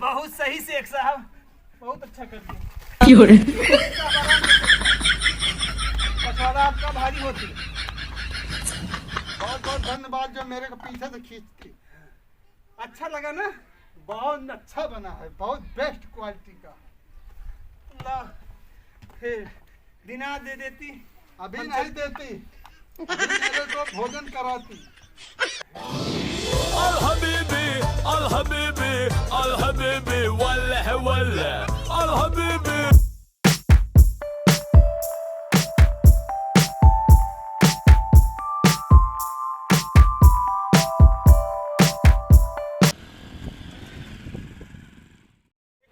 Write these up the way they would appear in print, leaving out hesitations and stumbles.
बहुत सही शेख साहब, बहुत अच्छा कर दिया। मछुआरा आपका भारी होती। बहुत बहुत धन्यवाद जो मेरे को पीछे से खींचती। अच्छा लगा ना? बहुत अच्छा बना है, बहुत बेस्ट क्वालिटी का। ला, फिर दिना दे देती। अभी नहीं देती, अभी मेरे को भोजन कराती। Al Habibi, Al Habibi, Al Habibi, wallah wallah, Al Habibi.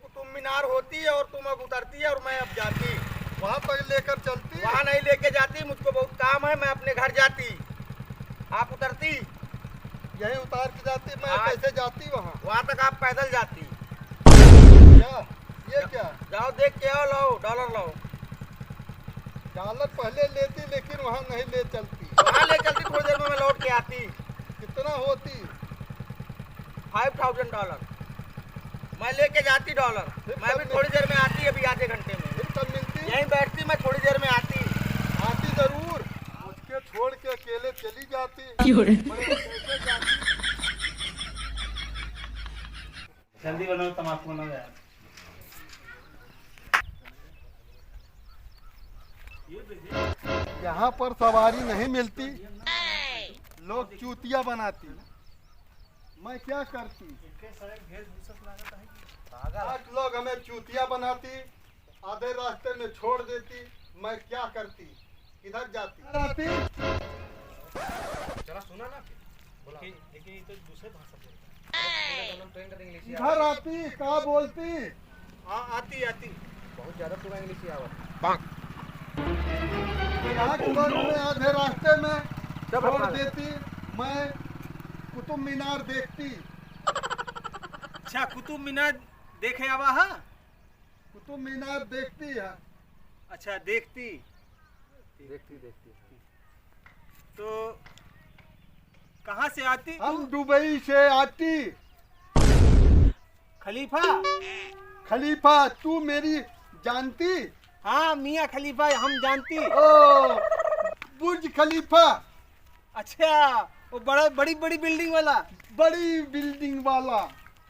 Qutub Minar होती है और तुम अब उतरती है और मैं अब जाती। वहाँ पर लेकर चलती। वहाँ नहीं लेके जाती, मुझको बहुत काम है, मैं अपने घर जाती। आप उतरती, यही उतार के जाती। मैं हाँ। कैसे जाती वहाँ? वहाँ तक आप पैदल जाती। क्या ये क्या? जाओ देख के आओ, लाओ डॉलर लाओ। डॉलर पहले लेती लेकिन वहाँ नहीं ले चलती। वहाँ ले चलती, थोड़ी देर में मैं लौट के आती। कितना होती? $5000 मैं लेके जाती डॉलर। मैं भी थोड़ी देर में आती, अभी आधे घंटे में। फिर कब मिलती? यहीं बैठती, मैं थोड़ी देर में आती। आती जरूर, मुझके छोड़ के अकेले चली जाती। मैं कैसे जाती? जल्दी बनाओ, तम्बाकू बनाओ यार। यहाँ पर सवारी नहीं मिलती, लोग चूतिया बनाती। मैं क्या करती? आठ लोग हमें चूतिया बनाती, आधे रास्ते में छोड़ देती। मैं क्या करती? इधर जाती। चला सुना ना, लेकिन ये तो दूसरे भाषा बोलता है। इधर आती, क्या बोलती? हाँ आती आती, बहुत ज्यादा पूरा इंग्लिश ही आवत। आठ लोग हमें आधे रास्ते में जब छोड़ अपना- देती। मैं कुतुब मीनार देखती। अच्छा, कुतुब मीनार देखे आवा है? कुतुब मीनार देखती है। अच्छा, देखती देखती तो कहाँ से आती? हम दुबई से आती। खलीफा? खलीफा तू मेरी जानती? हाँ मियाँ खलीफा हम जानती। ओ बुर्ज खलीफा, अच्छा, वो बड़ा बड़ी बड़ी बिल्डिंग वाला। बड़ी बिल्डिंग वाला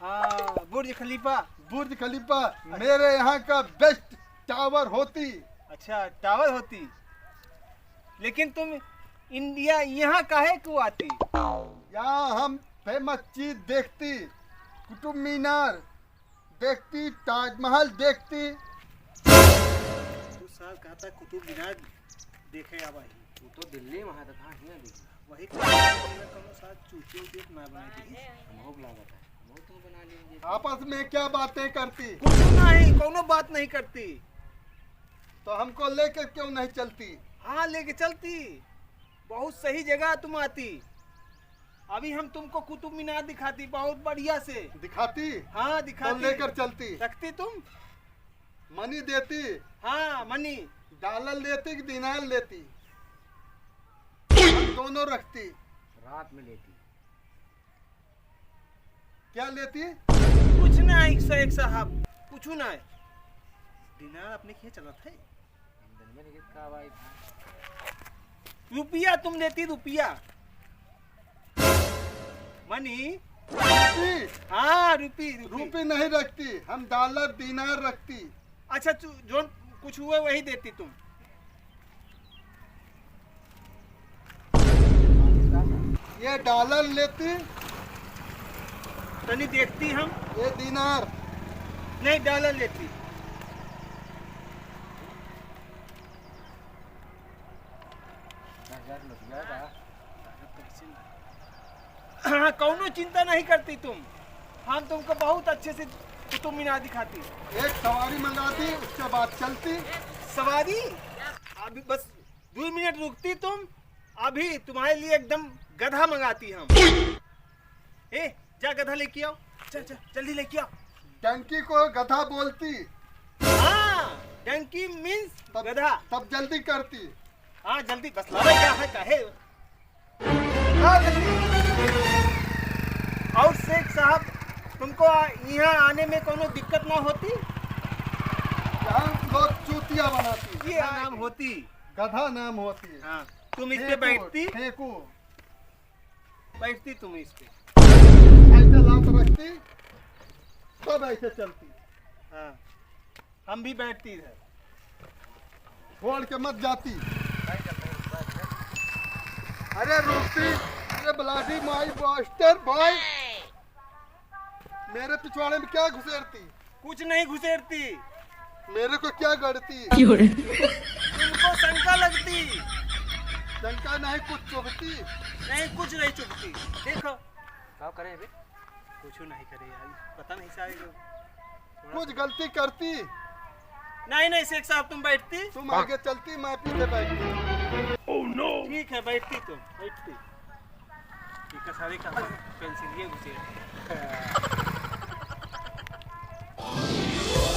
हाँ, बुर्ज खलीफा। बुर्ज खलीफा मेरे यहाँ का बेस्ट टावर होती। अच्छा, टावर होती। लेकिन तुम इंडिया यहाँ काहे को आती? यहाँ हम फेमस चीज देखती, कुतुब मीनार देखती, ताजमहल देखती। तू साल कहता है कुतुब मीनार देखे आवा ही। तू तो दिल्ली में है तो कहाँ हियां देखी वही कौनो साथ चूती उती ना बनाई दी। भोग लागत है वो तो बना लेंगे। आपस में क्या बातें करती? कुछ नहीं, कोनो बात नहीं करती। तो हमको लेकर क्यों नहीं चलती? हाँ लेके चलती, बहुत सही जगह तुम आती। अभी हम तुमको कुतुब मीनार दिखाती बहुत बढ़िया से। दिखाती? हाँ तो दिखाती। लेकर चलती। रखती तुम? मनी देती? हाँ मनी। डॉलर लेती कि दिनार लेती? हम दोनों रखती। रात में लेती क्या लेती? कुछ नहीं शेख साहब, कुछ नहीं। दिनार अपने किए चला था। दिन में निकल का भाई रुपया तुम लेती, रुपया मनी। रुपी? हाँ रुपी रुपी नहीं रखती, हम डॉलर दिनार रखती। अच्छा, जो कुछ हुआ वही देती तुम। ये डॉलर लेती, तनी देखती हम। ये दिनार। नहीं, डॉलर लेती। हाँ, कौनो चिंता नहीं करती तुम। हम तुमको बहुत अच्छे से कुतुब मीनार दिखाती। एक सवारी मंगाती, उसके बाद चलती। सवारी अभी बस 2 मिनट रुकती तुम। अभी तुम्हारे लिए एकदम गधा मंगाती हम। ए जा गधा लेके आओ, चल चल जल्दी लेके आओ। टंकी को गधा बोलती। हाँ, डंकी मीन्स गधा। तब जल्दी करती। हाँ जल्दी, बस लावे क्या है काहे। हाँ जल्दी। और शेख साहब तुम तुमको यहाँ आने में कोनो दिक्कत ना होती? यहाँ लोग चूतिया बनाती, ये नाम होती। गधा नाम होती है। हाँ, तुम इस पे बैठती? फेंकू, बैठती तुम इस पे? ऐसे लात रखती, सब ऐसे चलती। हाँ, हम भी बैठती इधर। छोड़ के मत जाती। अरे रुकती, अरे ब्लाडी माई बॉस्टर बॉय, मेरे पिछवाड़े में क्या घुसेरती? कुछ नहीं घुसेरती। मेरे को क्या गड़ती? तुमको शंका लगती। शंका नहीं, कुछ चुभती। नहीं, कुछ नहीं चुभती। देखो, क्या करें अभी? कुछ नहीं करे यार, पता नहीं शायद कुछ गलती करती। नहीं नहीं शेख साहब, तुम बैठती? तुम आगे चलती, मैं पीछे बैठती। ठीक है, बैठती तुम, बैठती। ठीक है, सारे का पेंसिल ये घुसे।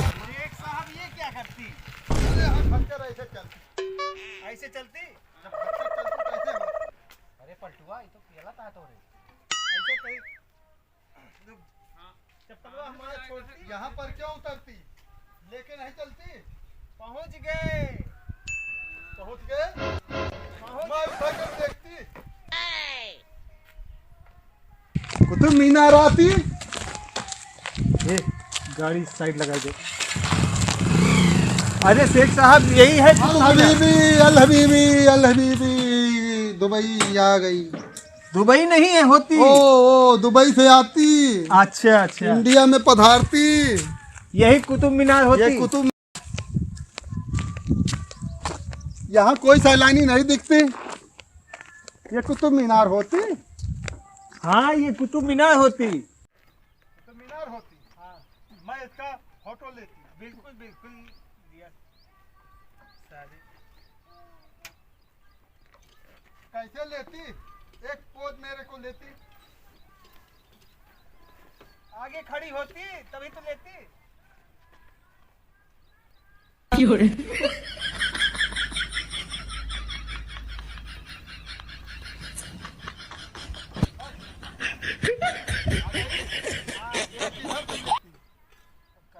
शेख साहब ये क्या करती? अरे हम भटकर ऐसे चलती। ऐसे चलती? जब भटकर चलती कैसे होती? अरे पलटुआ ये तो केला था तो रे। ऐसे कहीं चप्पलवा हमारा छोड़ती? यहाँ पर क्यों उतरती? लेके नहीं चलती? पहुंच गए। पहुँच गए? मैं उठाकर देखती। कुतुब मीनार आती। गाड़ी साइड लगा दे। अरे शेख साहब यही है अल हबीबी अल हबीबी अल हबीबी, दुबई आ गई। दुबई नहीं है होती। ओ दुबई से आती, अच्छा अच्छा, इंडिया में पधारती। यही कुतुब मीनार होती। ये कुतुब, यहाँ कोई सैलानी नहीं दिखती। ये कुतुब मीनार होती। हाँ, ये कुतुब मीनार होती। कुतुब मीनार होती। हाँ, मैं इसका फोटो लेती। बिल्कुल बिल्कुल लिया सारे। कैसे लेती? एक पोज मेरे को लेती। आगे खड़ी होती तभी तो लेती।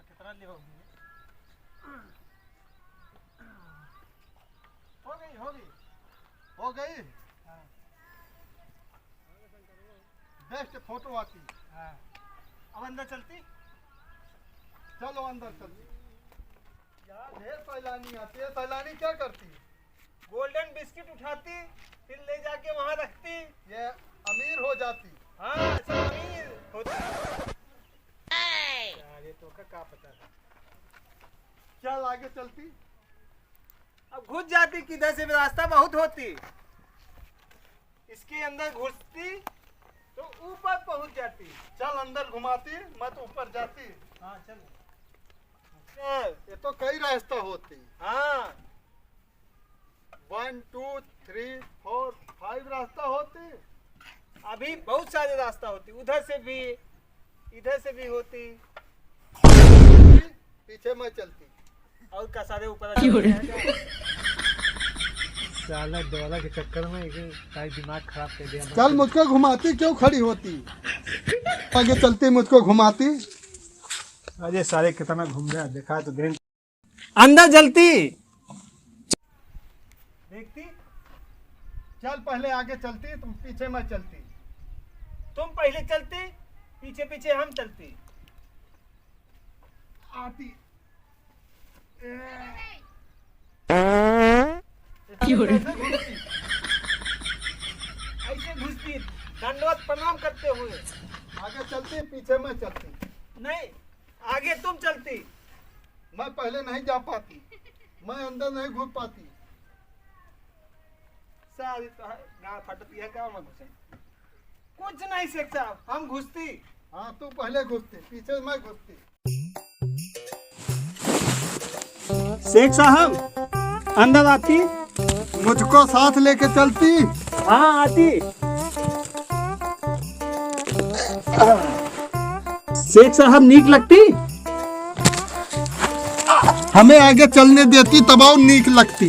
कितना ले हो गई हो गई हो गई। बेस्ट फोटो आती। हाँ, अब अंदर चलती। चलो अंदर चलती। यार ढेर सैलानी आती है। सैलानी क्या करती? गोल्डन बिस्किट उठाती, फिर ले जाके वहाँ रखती। ये अमीर हो जाती। हाँ, सब अमीर होती। यार ये तो क्या पता था। चल आगे चलती। अब घुस जाती, किधर से भी रास्ता बहुत होती। इसके अंदर घुसती तो ऊपर पहुंच जाती। चल अंदर घुमाती, मत ऊपर जाती। हाँ चल। ये तो कई रास्ता होती। हाँ, 1 2 3 4 5 रास्ता होती। अभी बहुत सारे रास्ता होती। उधर से भी, इधर से भी होती। पीछे मैं चलती। और का सारे ऊपर साला डोला के चक्कर में दिमाग खराब कर दिया। चल मुझको घुमाती, क्यों खड़ी होती? आगे चलती, मुझको घुमाती। अरे सारे कितना घूम रहा देखा तो दिन। अंदर जलती देखती। चल पहले आगे चलती, तुम पीछे मैं चलती। तुम पहले चलती, पीछे पीछे हम चलती। आती। ऐसे घुसती, दंडवत प्रणाम करते हुए। आगे चलती, पीछे मैं चलती। नहीं, आगे तुम चलती। मैं पहले नहीं जा पाती, मैं अंदर नहीं घुस पाती। सारी तो गाँव फटती है, गाँव में घुसे। कुछ नहीं शेख साहब, हम घुसती। हाँ तू पहले घुसती, पीछे मैं घुसती। शेख साहब अंदर आती। मुझको साथ लेके चलती। हाँ आती। शेख साहब नीक लगती। हमें आगे चलने देती, तब और नीक लगती।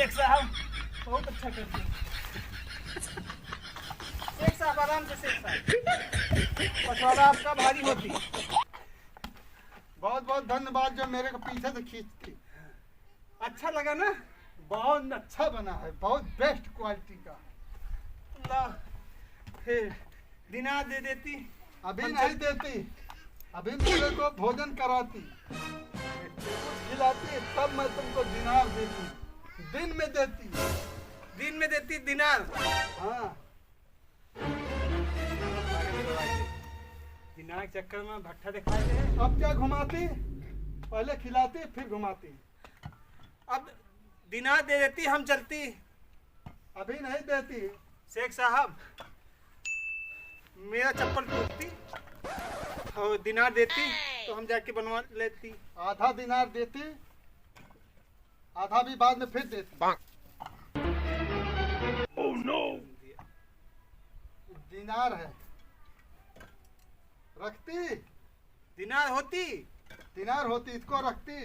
शेख साहब बहुत अच्छा कर दिया। शेख साहब आराम से, शेख साहब पछवाड़ा आपका भारी होती। बहुत बहुत धन्यवाद जो मेरे को पीछे से खींचती। अच्छा लगा ना? बहुत अच्छा बना है, बहुत बेस्ट क्वालिटी का। ला फिर दिनार दे देती। अभी नहीं देती, अभी मेरे को भोजन कराती, खिलाती, तब मैं तुमको दिनार देती। दिन में देती। दिन में देती दिनार। हाँ, दिनार के चक्कर में भट्ठा दिखाए थे। अब क्या घुमाती? पहले खिलाती फिर घुमाती। अब दिनार दे देती, हम चलती। अभी नहीं देती। शेख साहब मेरा चप्पल टूटती और दिनार देती तो हम जाके बनवा लेती। आधा दिनार देती, आधा भी बाद में फिर देती। Oh no! दिनार है, रखती। दिनार होती। दिनार होती, इसको रखती।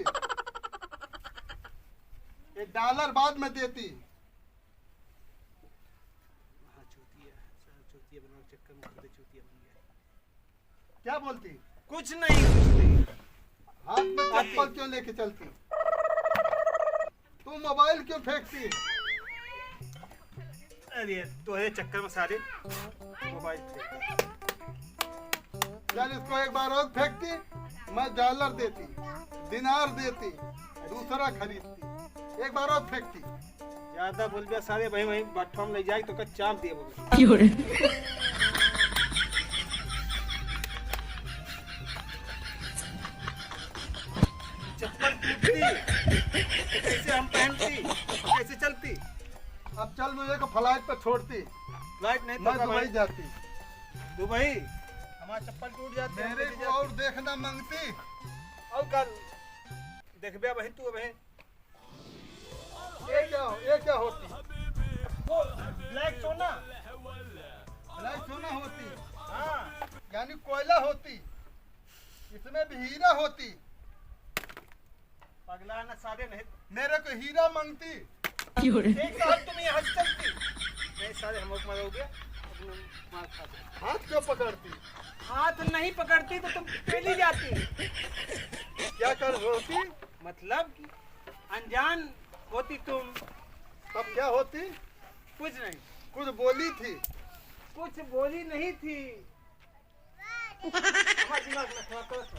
एक डॉलर बाद में देती। हाँ, चूतिया बनाने के चक्कर में खुद चूतिया बन गया। क्या बोलती? कुछ नहीं। हाथ में चप्पल क्यों लेके चलती? तू मोबाइल क्यों फेंकती? अरे तुम्हारे चक्कर में सारे मोबाइल थे। चल इसको एक बार और फेंकती, मैं डॉलर देती, दिनार देती, दूसरा खरीदती। एक बार और फेंकती। ज्यादा बोल दिया सारे भाई वहीं भट्ठा में ले जाए तो का चाप दिए बोले। चप्पल टूटती तो कैसे हम पहनती, कैसे चलती? अब चल मुझे को फ्लाइट पे छोड़ती, फ्लाइट नहीं मैं तो दुबई जाती। दुबई हमारा चप्पल टूट जाती। मेरे को और देखना मांगती। और कल देखबे भाई तू भाई ये क्या होती? वो ब्लैक सोना। ब्लैक सोना होती, हाँ यानी कोयला होती। इसमें भी हीरा होती। पगला ना सारे नहीं। मेरे को हीरा मांगती। एक साहब तुम यहाँ से चलती नहीं सारे हम मारोगे अपने मार खाते। हाथ क्यों पकड़ती? हाथ नहीं पकड़ती तो तुम चली जाती। क्या कर होती? मतलब कि अनजान होती तुम। तब क्या होती? कुछ नहीं। कुछ बोली थी। कुछ बोली नहीं थी। हाँ, दिमाग में खड़ा करो।